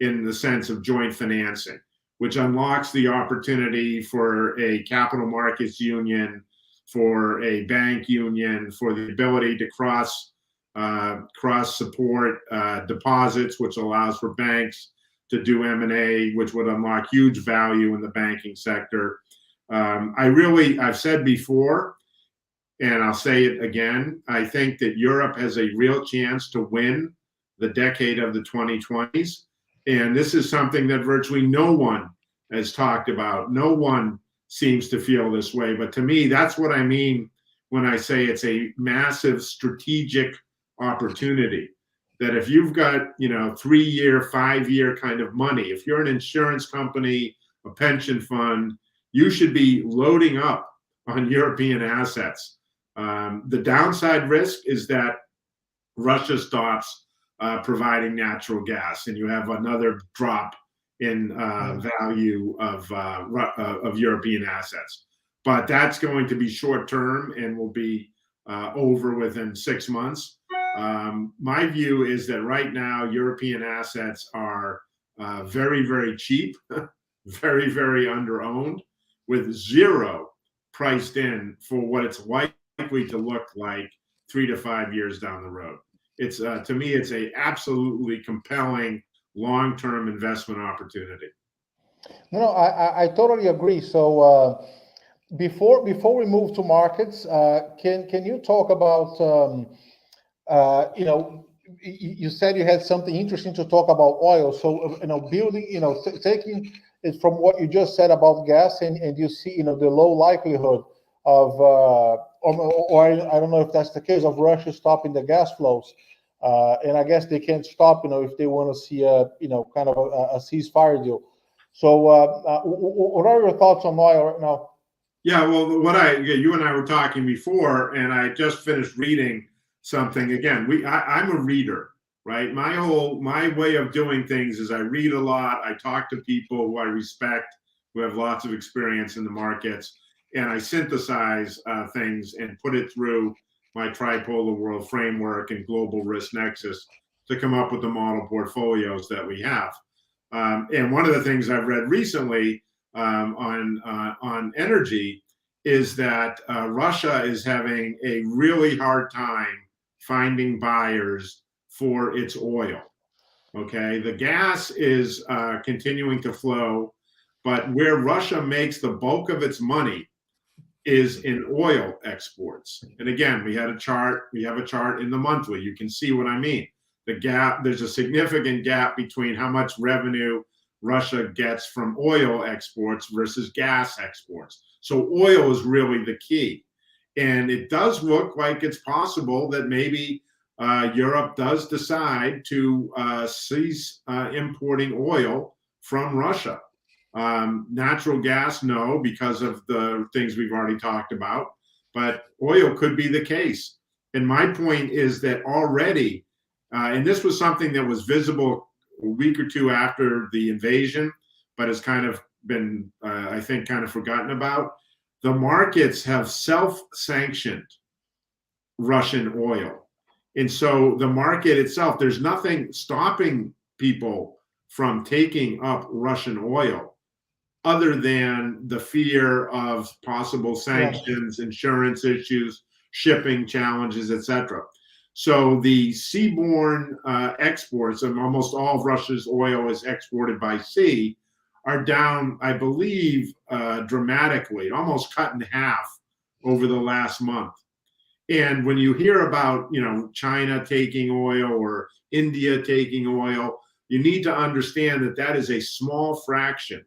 in the sense of joint financing, which unlocks the opportunity for a capital markets union, for a bank union, for the ability to cross support deposits, which allows for banks to do M&A, which would unlock huge value in the banking sector. I've said before, and I'll say it again, I think that Europe has a real chance to win the decade of the 2020s. And this is something that virtually no one has talked about. No one seems to feel this way. But to me, that's what I mean when I say it's a massive strategic opportunity. That if you've got, 3-year, 5-year kind of money, if you're an insurance company, a pension fund, you should be loading up on European assets. The downside risk is that Russia stops providing natural gas, and you have another drop in value of European assets. But that's going to be short term and will be over within 6 months. My view is that right now European assets are very, very cheap, very, very underowned, with zero priced in for what it's likely to look like 3 to 5 years down the road. It's to me, it's a absolutely compelling long-term investment opportunity. No, I totally agree. So before we move to markets, can you talk about you said you had something interesting to talk about oil. So building, taking it from what you just said about gas, and you see the low likelihood of or I don't know if that's the case, of Russia stopping the gas flows. And I guess they can't stop, if they want to see a, kind of a ceasefire deal. So, what are your thoughts on oil right now? Yeah, well, you and I were talking before, and I just finished reading something. Again, I'm a reader, right? My way of doing things is I read a lot. I talk to people who I respect, who have lots of experience in the markets, and I synthesize things and put it through my tripolar world framework and global risk nexus to come up with the model portfolios that we have. And one of the things I've read recently on energy is that Russia is having a really hard time finding buyers for its oil. Okay, the gas is continuing to flow, but where Russia makes the bulk of its money is in oil exports. And again, we have a chart in the monthly. You can see what I mean. The gap, there's a significant gap between how much revenue Russia gets from oil exports versus gas exports. So oil is really the key. And it does look like it's possible that maybe Europe does decide to cease importing oil from Russia. Natural gas, no, because of the things we've already talked about, but oil could be the case. And my point is that already, and this was something that was visible a week or two after the invasion, but has kind of been, I think, kind of forgotten about. The markets have self-sanctioned Russian oil. And so the market itself, there's nothing stopping people from taking up Russian oil other than the fear of possible sanctions, insurance issues, shipping challenges, etc. So the seaborne exports, and almost all of Russia's oil is exported by sea, are down, I believe, dramatically, almost cut in half over the last month. And when you hear about, China taking oil or India taking oil, you need to understand that that is a small fraction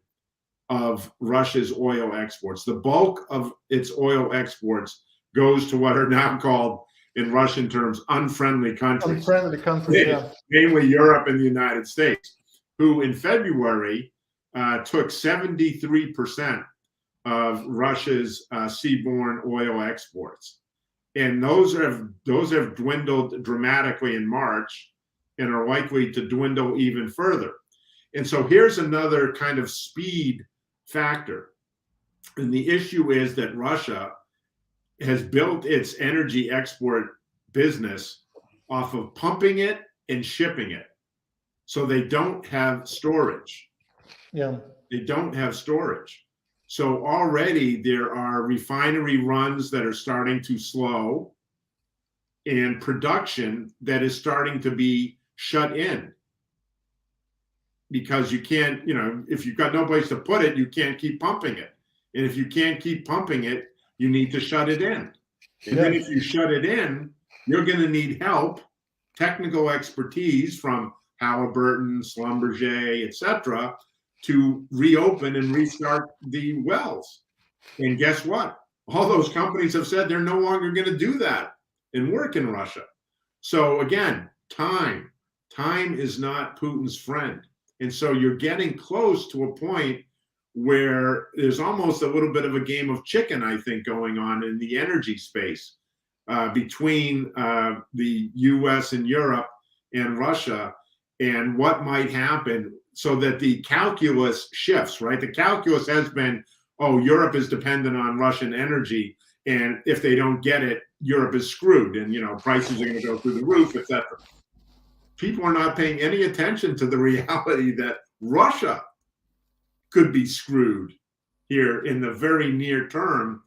of Russia's oil exports. The bulk of its oil exports goes to what are now called, in Russian terms, unfriendly countries. Unfriendly countries, yeah. Namely Europe and the United States, who in February took 73% of Russia's seaborne oil exports. And those have dwindled dramatically in March and are likely to dwindle even further. And so here's another kind of speed factor. And the issue is that Russia has built its energy export business off of pumping it and shipping it. So they don't have storage. Yeah. They don't have storage. So already there are refinery runs that are starting to slow and production that is starting to be shut in. Because you can't, if you've got no place to put it, you can't keep pumping it. And if you can't keep pumping it, you need to shut it in. And then if you shut it in, you're going to need help, technical expertise from Halliburton, Schlumberger, et cetera, to reopen and restart the wells. And guess what? All those companies have said they're no longer going to do that and work in Russia. So again, time is not Putin's friend. And so you're getting close to a point where there's almost a little bit of a game of chicken, I think, going on in the energy space between the US and Europe and Russia, and what might happen so that the calculus shifts, right? The calculus has been, oh, Europe is dependent on Russian energy, and if they don't get it, Europe is screwed, and prices are going to go through the roof, et cetera. People are not paying any attention to the reality that Russia could be screwed here in the very near term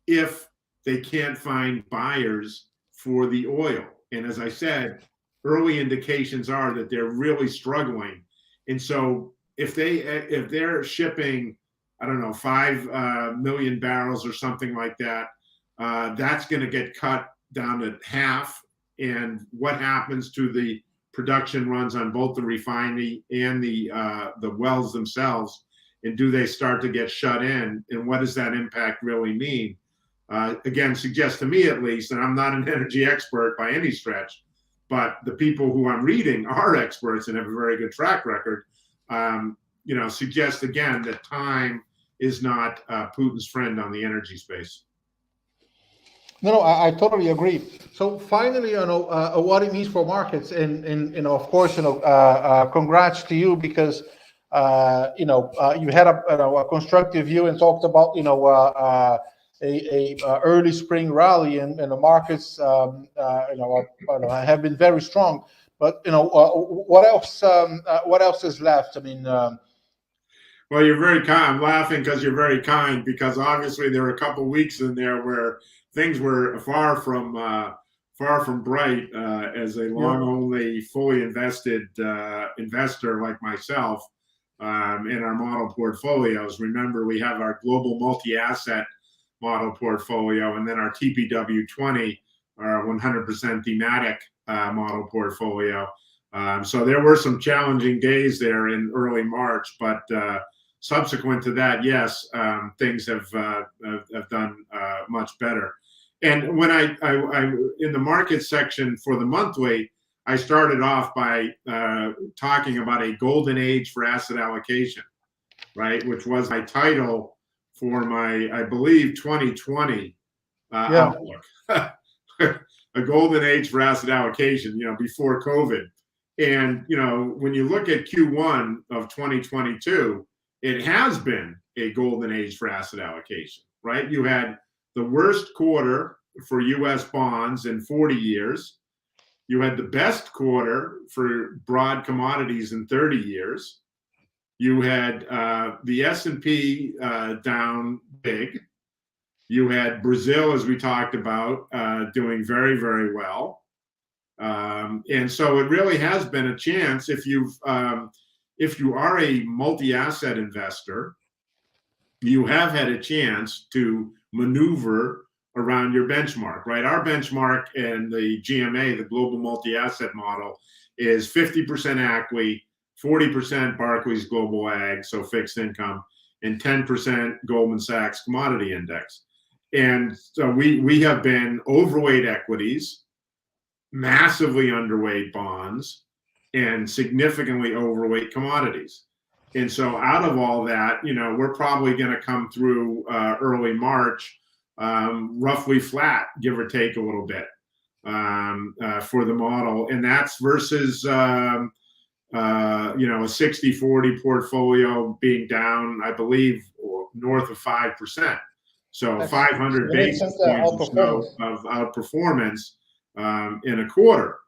if they can't find buyers for the oil. And as I said, early indications are that they're really struggling. And so if they're shipping, I don't know, 5 million barrels or something like that, that's going to get cut down to half. And what happens to the production runs on both the refinery and the wells themselves, and do they start to get shut in, and what does that impact really mean? Again, suggests to me at least, and I'm not an energy expert by any stretch, but the people who I'm reading are experts and have a very good track record, suggest again that time is not Putin's friend on the energy space. No, I totally agree. So finally, what it means for markets, and of course, congrats to you, because you had a constructive view and talked about a early spring rally, and the markets have been very strong. But what else is left? I mean. Well, you're very kind. I'm laughing because you're very kind, because obviously there were a couple of weeks in there where things were far from bright as a long-only, fully invested investor like myself in our model portfolios. Remember, we have our global multi-asset model portfolio, and then our TPW20, our 100% thematic model portfolio. So there were some challenging days there in early March, but subsequent to that, yes, things have done much better. And when I in the market section for the monthly, I started off by talking about a golden age for asset allocation, right? Which was my title for my, I believe, 2020 outlook. A golden age for asset allocation, before COVID. And, when you look at Q1 of 2022, it has been a golden age for asset allocation, right? You had the worst quarter for US bonds in 40 years. You had the best quarter for broad commodities in 30 years. You had the S&P down big. You had Brazil, as we talked about, doing very, very well. And so it really has been a chance, if you are a multi-asset investor, you have had a chance to maneuver around your benchmark, right? Our benchmark in the GMA, the global multi-asset model, is 50% equity, 40% Barclays Global Ag, so fixed income, and 10% Goldman Sachs Commodity Index. And so we have been overweight equities, massively underweight bonds, and significantly overweight commodities. And so out of all that, we're probably going to come through early March roughly flat, give or take a little bit for the model. And that's versus, a 60-40 portfolio being down, I believe, north of 5%. So 500 basis points or so of outperformance in a quarter,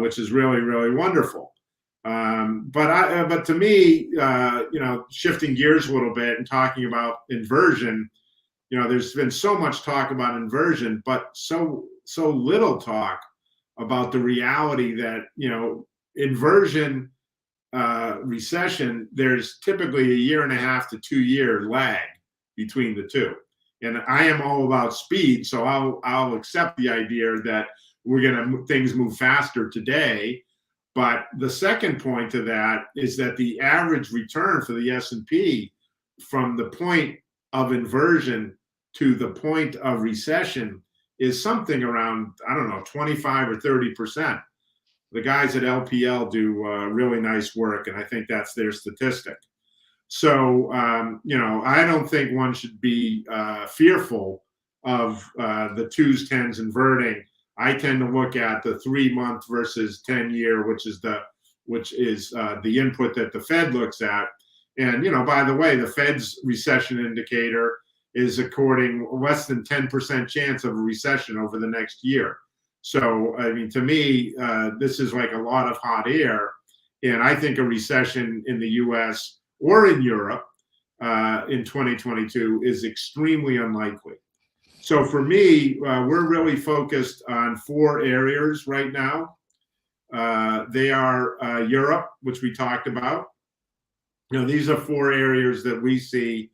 which is really, really wonderful. But to me, shifting gears a little bit and talking about inversion, there's been so much talk about inversion, but so little talk about the reality that, inversion, recession, there's typically a 1.5 to 2 year lag between the two. And I am all about speed, so I'll accept the idea that things move faster today. But the second point to that is that the average return for the S&P from the point of inversion to the point of recession is something around, 25 or 30%. The guys at LPL do really nice work, and I think that's their statistic. So, I don't think one should be fearful of the 2s, 10s inverting. I tend to look at the 3-month versus 10-year, which is the input that the Fed looks at. And, by the way, the Fed's recession indicator is according less than 10% chance of a recession over the next year. So, to me, this is like a lot of hot air. And I think a recession in the US or in Europe in 2022 is extremely unlikely. So for me, we're really focused on 4 areas right now. They are Europe, which we talked about. These are 4 areas that we see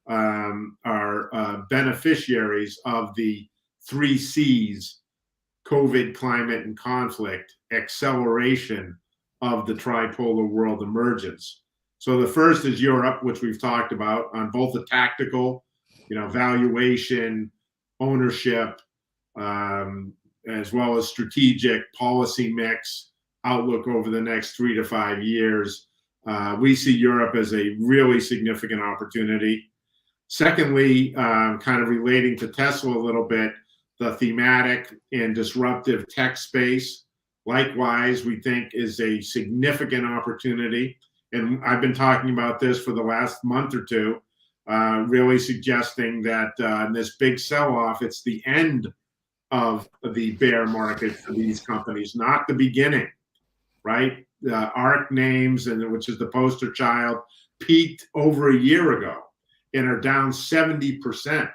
are beneficiaries of the 3 C's: COVID, climate, and conflict, acceleration of the tripolar world emergence. So the first is Europe, which we've talked about on both the tactical, valuation, ownership, as well as strategic policy mix outlook over the next 3 to 5 years. We see Europe as a really significant opportunity. Secondly, kind of relating to Tesla a little bit, the thematic and disruptive tech space, likewise, we think is a significant opportunity. And I've been talking about this for the last month or two, really suggesting that in this big sell-off, it's the end of the bear market for these companies, not the beginning, right? The ARC names, which is the poster child, peaked over a year ago and are down 70%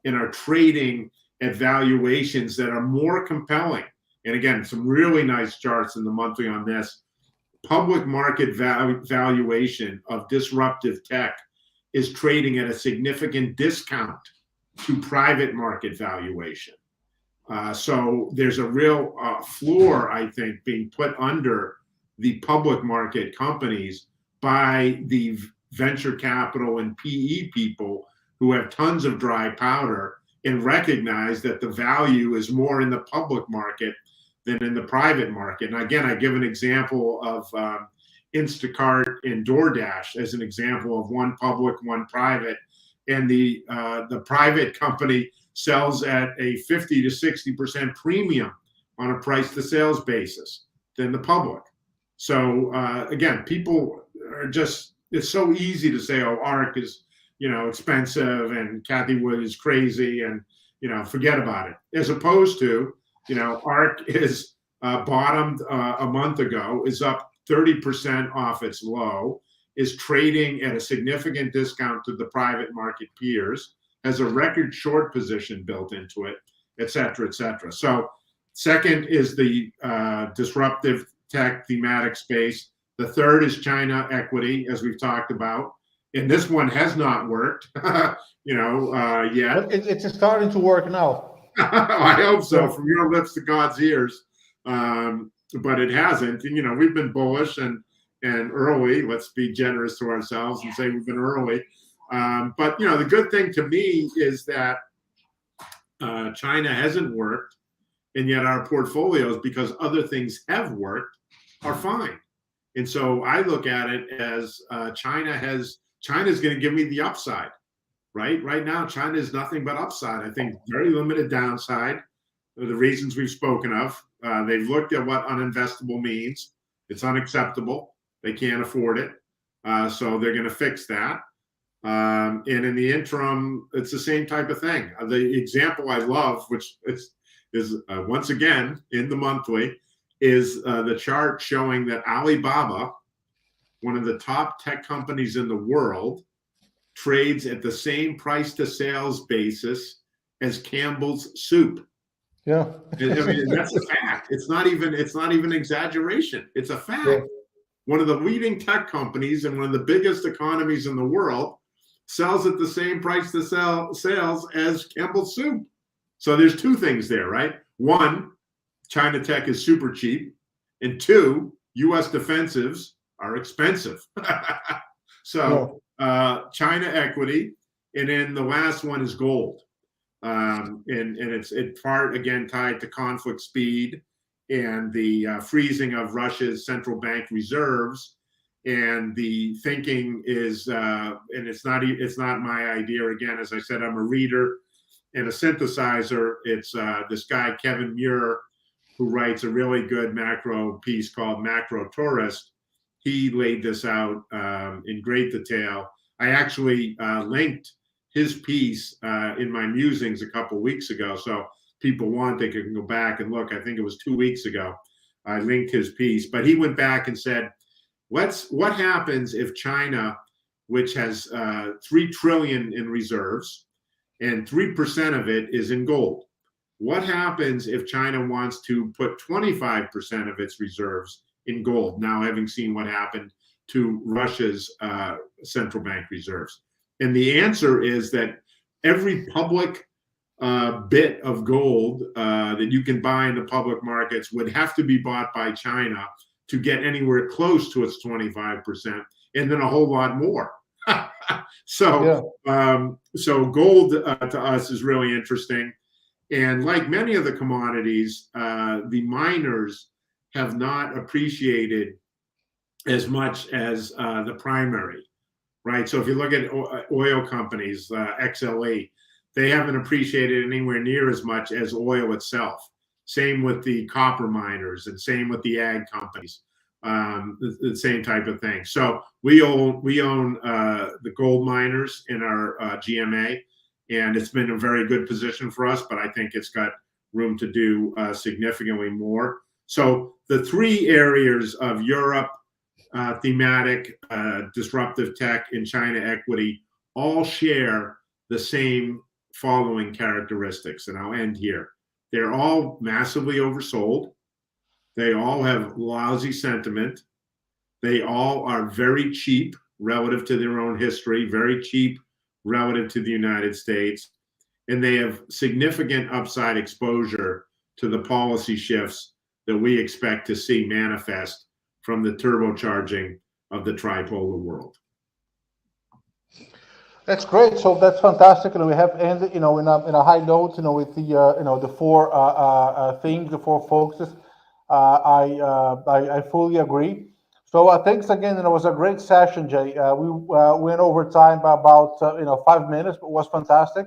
and are trading at valuations that are more compelling. And again, some really nice charts in the monthly on this. Public market valuation of disruptive tech is trading at a significant discount to private market valuation. So there's a real floor, I think, being put under the public market companies by the venture capital and PE people who have tons of dry powder and recognize that the value is more in the public market than in the private market. And again, I give an example of Instacart and DoorDash as an example of one public, one private. And the private company sells at a 50 to 60% premium on a price to sales basis than the public. So again, people are just, it's so easy to say, oh, ARC is, expensive and Cathie Wood is crazy and, forget about it. As opposed to, ARC is bottomed a month ago, is up 30% off its low, is trading at a significant discount to the private market peers, has a record short position built into it, et cetera, et cetera. So second is the disruptive tech thematic space. The third is China equity, as we've talked about. And this one has not worked, yet. It's starting to work now. I hope so, from your lips to God's ears. But it hasn't. We've been bullish, and and early. Let's be generous to ourselves and say we've been early. But the good thing to me is that China hasn't worked, and yet our portfolios, because other things have worked, are fine. And so I look at it as China's going to give me the upside, right? Right now, China is nothing but upside. I think very limited downside for the reasons we've spoken of. They've looked at what uninvestable means. It's unacceptable. They can't afford it. So they're going to fix that. And in the interim, it's the same type of thing. The example I love, which is once again in the monthly, is the chart showing that Alibaba, one of the top tech companies in the world, trades at the same price to sales basis as Campbell's soup. Yeah. I mean, that's a fact. It's not even exaggeration. It's a fact. Yeah. One of the leading tech companies and one of the biggest economies in the world sells at the same price to sales as Campbell's soup. So there's two things there, right? One, China tech is super cheap. And two, U.S. defensives are expensive. So China equity. And then the last one is gold. And it's part, again, tied to conflict speed and the freezing of Russia's central bank reserves. And the thinking is, and it's not my idea. Again, as I said, I'm a reader and a synthesizer. It's this guy, Kevin Muir, who writes a really good macro piece called Macro Tourist. He laid this out in great detail. I actually linked his piece in my musings a couple weeks ago. So people want, they can go back and look. I think it was 2 weeks ago. I linked his piece, but he went back and said, what happens if China, which has 3 trillion in reserves and 3% of it is in gold? What happens if China wants to put 25% of its reserves in gold, now having seen what happened to Russia's central bank reserves? And the answer is that every public bit of gold that you can buy in the public markets would have to be bought by China to get anywhere close to its 25%, and then a whole lot more. So gold to us is really interesting. And like many of the commodities, the miners have not appreciated as much as the primary, right? So if you look at oil companies, XLE, they haven't appreciated anywhere near as much as oil itself. Same with the copper miners and same with the ag companies, the same type of thing. So we own the gold miners in our GMA, and it's been a very good position for us, but I think it's got room to do significantly more. So the 3 areas of Europe, thematic, disruptive tech, and China equity all share the same following characteristics, and I'll end here. They're all massively oversold. They all have lousy sentiment. They all are very cheap relative to their own history, very cheap relative to the United States, and they have significant upside exposure to the policy shifts that we expect to see manifest from the turbocharging of the tripolar world. That's great. So that's fantastic. And we have ended, in a high note, with the 4 things, the 4 focuses. I fully agree. So thanks again. It was a great session, Jay. We went over time by about 5 minutes, but it was fantastic.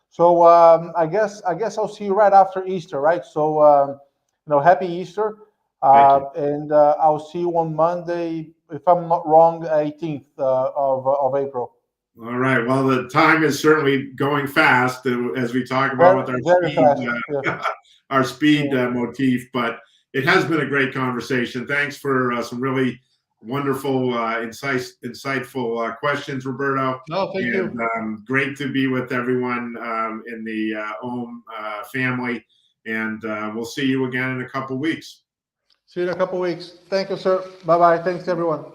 So I guess I'll see you right after Easter, right? So happy Easter, and I'll see you on Monday, if I'm not wrong, 18th of April. All right. Well, the time is certainly going fast as we talk about our speed motif, but it has been a great conversation. Thanks for some really wonderful, insightful questions, Roberto. No, thank you. Great to be with everyone in the Ohm family, and we'll see you again in a couple weeks. See you in a couple weeks. Thank you, sir. Bye-bye. Thanks, everyone.